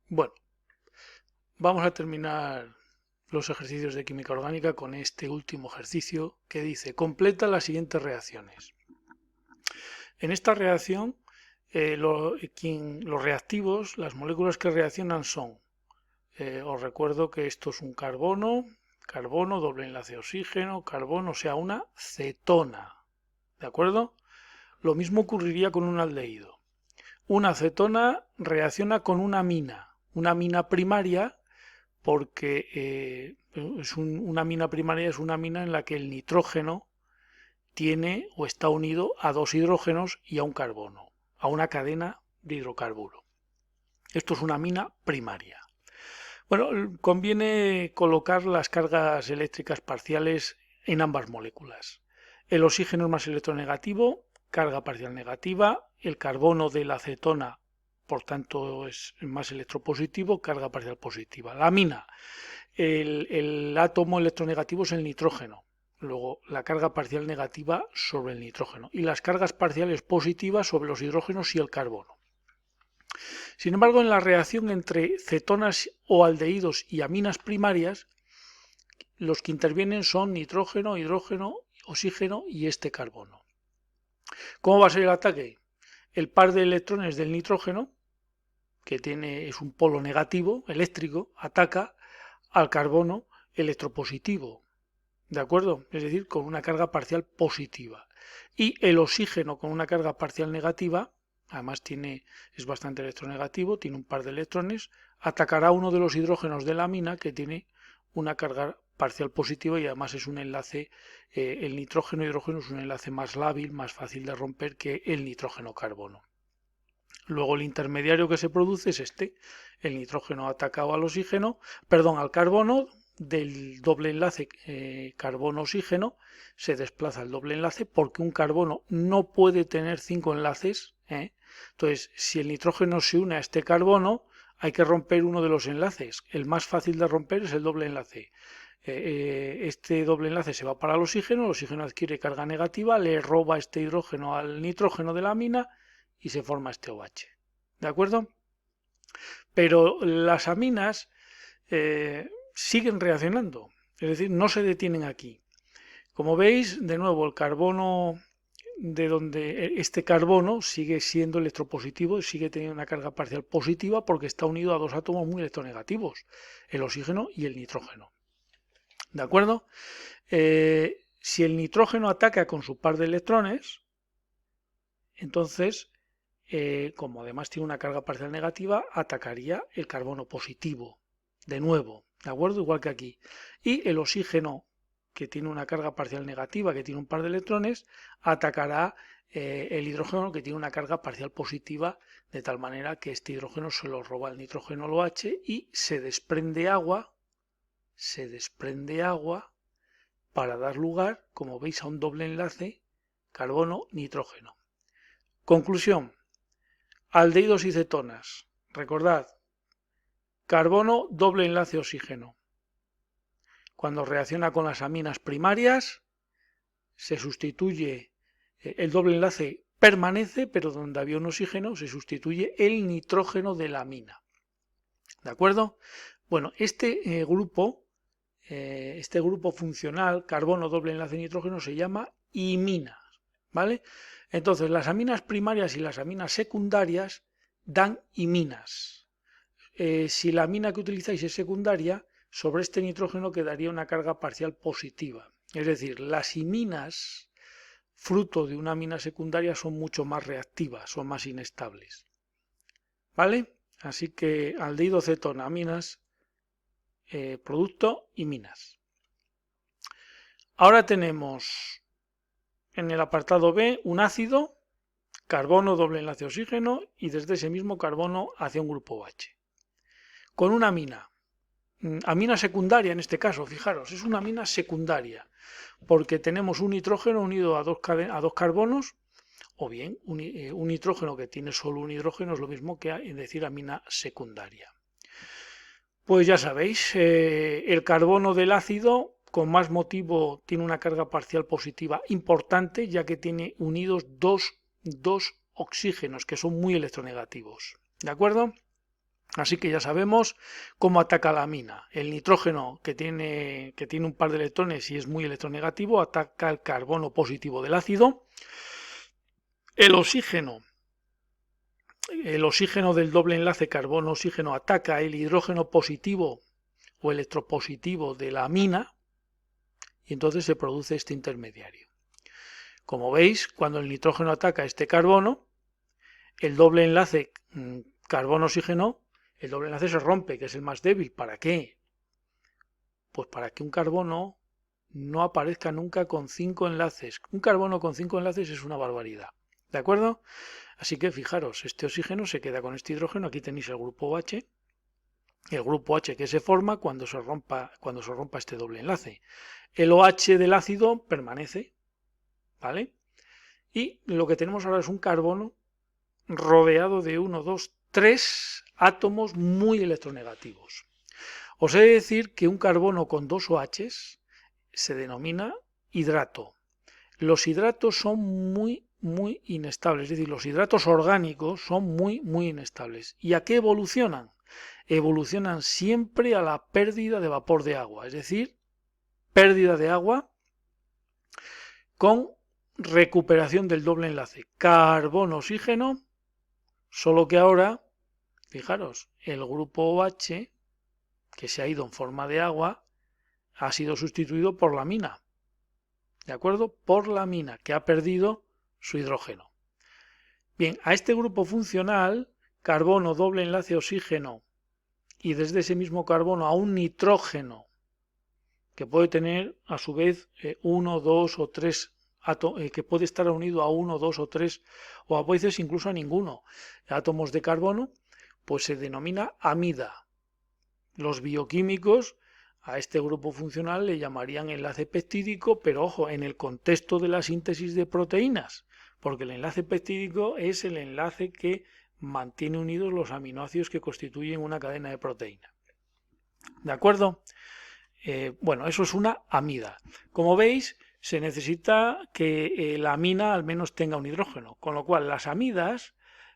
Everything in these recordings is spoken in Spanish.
Bueno, vamos a terminar los ejercicios de química orgánica con este último ejercicio que dice: completa las siguientes reacciones. En esta reacción, los reactivos, las moléculas que reaccionan son, os recuerdo que esto es un carbono, doble enlace oxígeno, carbono, o sea, una cetona, ¿de acuerdo? Lo mismo ocurriría con un aldehído. Una cetona reacciona con una amina primaria, porque una amina primaria es una amina en la que el nitrógeno tiene o está unido a dos hidrógenos y a un carbono, a una cadena de hidrocarburo. Esto es una amina primaria. Bueno, conviene colocar las cargas eléctricas parciales en ambas moléculas. El oxígeno es más electronegativo, carga parcial negativa. El carbono de la acetona, por tanto, es más electropositivo, carga parcial positiva. La amina, el átomo electronegativo es el nitrógeno. Luego, la carga parcial negativa sobre el nitrógeno y las cargas parciales positivas sobre los hidrógenos y el carbono. Sin embargo, en la reacción entre cetonas o aldehídos y aminas primarias, los que intervienen son nitrógeno, hidrógeno, oxígeno y este carbono. ¿Cómo va a ser el ataque? El par de electrones del nitrógeno, que es un polo negativo, eléctrico, ataca al carbono electropositivo, ¿de acuerdo? Es decir, con una carga parcial positiva. Y el oxígeno con una carga parcial negativa, además es bastante electronegativo, tiene un par de electrones, atacará uno de los hidrógenos de la amina que tiene una carga parcial positiva y además es un enlace, el nitrógeno-hidrógeno es un enlace más lábil, más fácil de romper que el nitrógeno-carbono. Luego el intermediario que se produce es el nitrógeno atacado al carbono, del doble enlace carbono-oxígeno se desplaza el doble enlace porque un carbono no puede tener 5 enlaces. Entonces, si el nitrógeno se une a este carbono, hay que romper uno de los enlaces. El más fácil de romper es el doble enlace. Este doble enlace se va para el oxígeno adquiere carga negativa, le roba este hidrógeno al nitrógeno de la amina y se forma este OH. ¿De acuerdo? Pero las aminas siguen reaccionando, es decir, no se detienen aquí. Como veis, de nuevo, el carbono, de donde este carbono sigue siendo electropositivo, sigue teniendo una carga parcial positiva porque está unido a dos átomos muy electronegativos, el oxígeno y el nitrógeno. ¿De acuerdo? Si el nitrógeno ataca con su par de electrones, entonces, como además tiene una carga parcial negativa, atacaría el carbono positivo, de nuevo, ¿de acuerdo? Igual que aquí. Y el oxígeno, que tiene una carga parcial negativa, que tiene un par de electrones, atacará el hidrógeno, que tiene una carga parcial positiva, de tal manera que este hidrógeno se lo roba el nitrógeno al OH y se desprende agua para dar lugar, como veis, a un doble enlace carbono-nitrógeno. Conclusión: aldehídos y cetonas. Recordad, carbono, doble enlace oxígeno. Cuando reacciona con las aminas primarias, se sustituye, el doble enlace permanece, pero donde había un oxígeno se sustituye el nitrógeno de la amina. ¿De acuerdo? Bueno, este grupo funcional, carbono, doble enlace nitrógeno, se llama imina, ¿vale? Entonces, las aminas primarias y las aminas secundarias dan iminas. Si la amina que utilizáis es secundaria, sobre este nitrógeno quedaría una carga parcial positiva. Es decir, las iminas, fruto de una amina secundaria, son mucho más reactivas, son más inestables. ¿Vale? Así que aldehído, cetona, aminas, producto y minas. Ahora tenemos en el apartado B un ácido, carbono, doble enlace oxígeno, y desde ese mismo carbono hacia un grupo OH. Con una amina secundaria en este caso, fijaros, es una amina secundaria, porque tenemos un nitrógeno unido a dos carbonos, o bien un nitrógeno que tiene solo un hidrógeno, es lo mismo que decir amina secundaria. Pues ya sabéis, el carbono del ácido, con más motivo, tiene una carga parcial positiva importante, ya que tiene unidos dos oxígenos que son muy electronegativos. ¿De acuerdo? Así que ya sabemos cómo ataca la amina. El nitrógeno, que tiene un par de electrones y es muy electronegativo, ataca el carbono positivo del ácido. El oxígeno del doble enlace carbono-oxígeno ataca el hidrógeno positivo o electropositivo de la amina y entonces se produce este intermediario. Como veis, cuando el nitrógeno ataca este carbono, el doble enlace carbono-oxígeno, el doble enlace se rompe, que es el más débil. ¿Para qué? Pues para que un carbono no aparezca nunca con 5 enlaces. Un carbono con 5 enlaces es una barbaridad. ¿De acuerdo? Así que fijaros, este oxígeno se queda con este hidrógeno. Aquí tenéis el grupo OH. El grupo H que se forma cuando se rompa este doble enlace. El OH del ácido permanece, ¿vale? Y lo que tenemos ahora es un carbono rodeado de 1, 2, 3 átomos muy electronegativos. Os he de decir que un carbono con 2 OHs se denomina hidrato. Los hidratos son muy inestables, es decir, los hidratos orgánicos son muy inestables. ¿Y a qué evolucionan? Evolucionan siempre a la pérdida de vapor de agua, es decir, pérdida de agua con recuperación del doble enlace carbono-oxígeno, solo que ahora, fijaros, el grupo OH, que se ha ido en forma de agua, ha sido sustituido por la amina, ¿de acuerdo? Por la amina, que ha perdido su hidrógeno. Bien, a este grupo funcional, carbono, doble enlace oxígeno, y desde ese mismo carbono a un nitrógeno, que puede tener a su vez 1, 2 o 3 que puede estar unido a 1, 2 o 3 o a veces incluso a ninguno átomos de carbono, pues se denomina amida. Los bioquímicos a este grupo funcional le llamarían enlace peptídico, pero ojo, en el contexto de la síntesis de proteínas, porque el enlace peptídico es el enlace que mantiene unidos los aminoácidos que constituyen una cadena de proteína. ¿De acuerdo? Bueno, eso es una amida. Como veis, se necesita que la amina al menos tenga un hidrógeno, con lo cual las amidas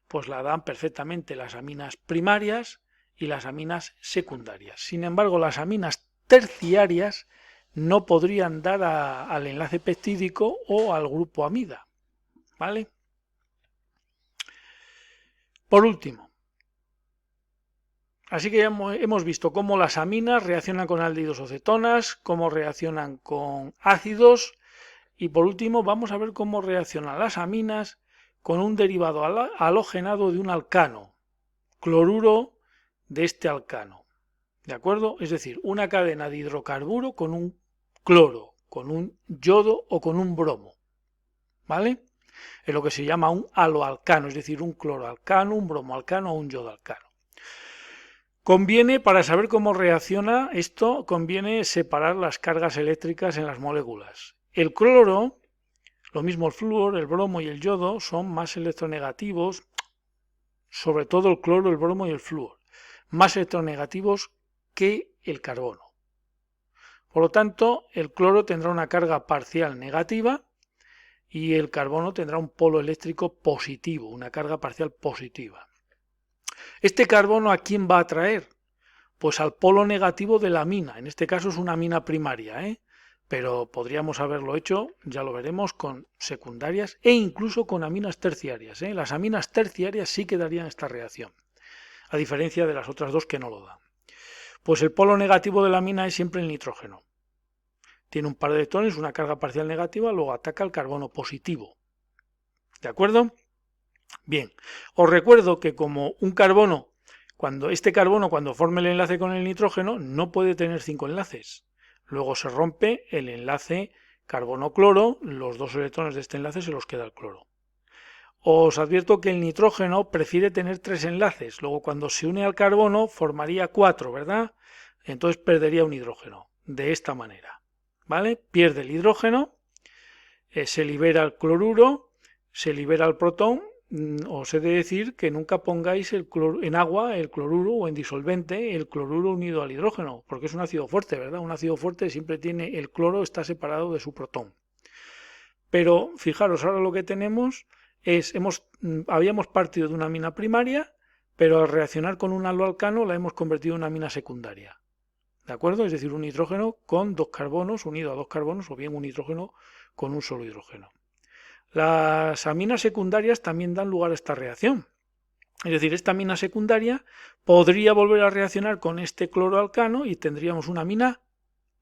pues la dan perfectamente las aminas primarias y las aminas secundarias. Sin embargo, las aminas terciarias no podrían dar al enlace peptídico o al grupo amida, ¿vale? Por último, así que ya hemos visto cómo las aminas reaccionan con aldehídos o cetonas, cómo reaccionan con ácidos y por último vamos a ver cómo reaccionan las aminas con un derivado halogenado de un alcano, cloruro de este alcano, ¿de acuerdo? Es decir, una cadena de hidrocarburo con un cloro, con un yodo o con un bromo, ¿vale? Es lo que se llama un haloalcano, es decir, un cloroalcano, un bromoalcano o un yodoalcano. Conviene, para saber cómo reacciona esto, conviene separar las cargas eléctricas en las moléculas. El cloro, lo mismo el flúor, el bromo y el yodo, son más electronegativos, sobre todo el cloro, el bromo y el flúor, más electronegativos que el carbono. Por lo tanto, el cloro tendrá una carga parcial negativa y el carbono tendrá un polo eléctrico positivo, una carga parcial positiva. ¿Este carbono a quién va a atraer? Pues al polo negativo de la amina, en este caso es una amina primaria, pero podríamos haberlo hecho, ya lo veremos, con secundarias e incluso con aminas terciarias. Las aminas terciarias sí que darían esta reacción, a diferencia de las otras dos que no lo dan. Pues el polo negativo de la amina es siempre el nitrógeno. Tiene un par de electrones, una carga parcial negativa, luego ataca el carbono positivo. ¿De acuerdo? Bien, os recuerdo que como un carbono, cuando forme el enlace con el nitrógeno, no puede tener 5 enlaces. Luego se rompe el enlace carbono-cloro, los 2 electrones de este enlace se los queda el cloro. Os advierto que el nitrógeno prefiere tener 3 enlaces, luego cuando se une al carbono formaría 4, ¿verdad? Entonces perdería un hidrógeno, de esta manera, ¿vale? Pierde el hidrógeno, se libera el cloruro, se libera el protón. Os he de decir que nunca pongáis en agua el cloruro o en disolvente el cloruro unido al hidrógeno, porque es un ácido fuerte, ¿verdad? Un ácido fuerte siempre tiene, el cloro está separado de su protón. Pero fijaros, ahora lo que tenemos es, habíamos partido de una amina primaria pero al reaccionar con un aloalcano la hemos convertido en una amina secundaria. ¿De acuerdo? Es decir, un hidrógeno con dos carbonos unido a dos carbonos o bien un hidrógeno con un solo hidrógeno. Las aminas secundarias también dan lugar a esta reacción. Es decir, esta amina secundaria podría volver a reaccionar con este cloroalcano y tendríamos una amina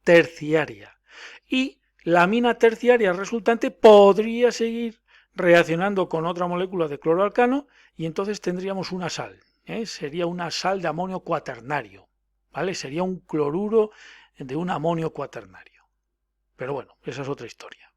terciaria. Y la amina terciaria resultante podría seguir reaccionando con otra molécula de cloroalcano y entonces tendríamos una sal. Sería una sal de amonio cuaternario. ¿Vale? Sería un cloruro de un amonio cuaternario. Pero bueno, esa es otra historia.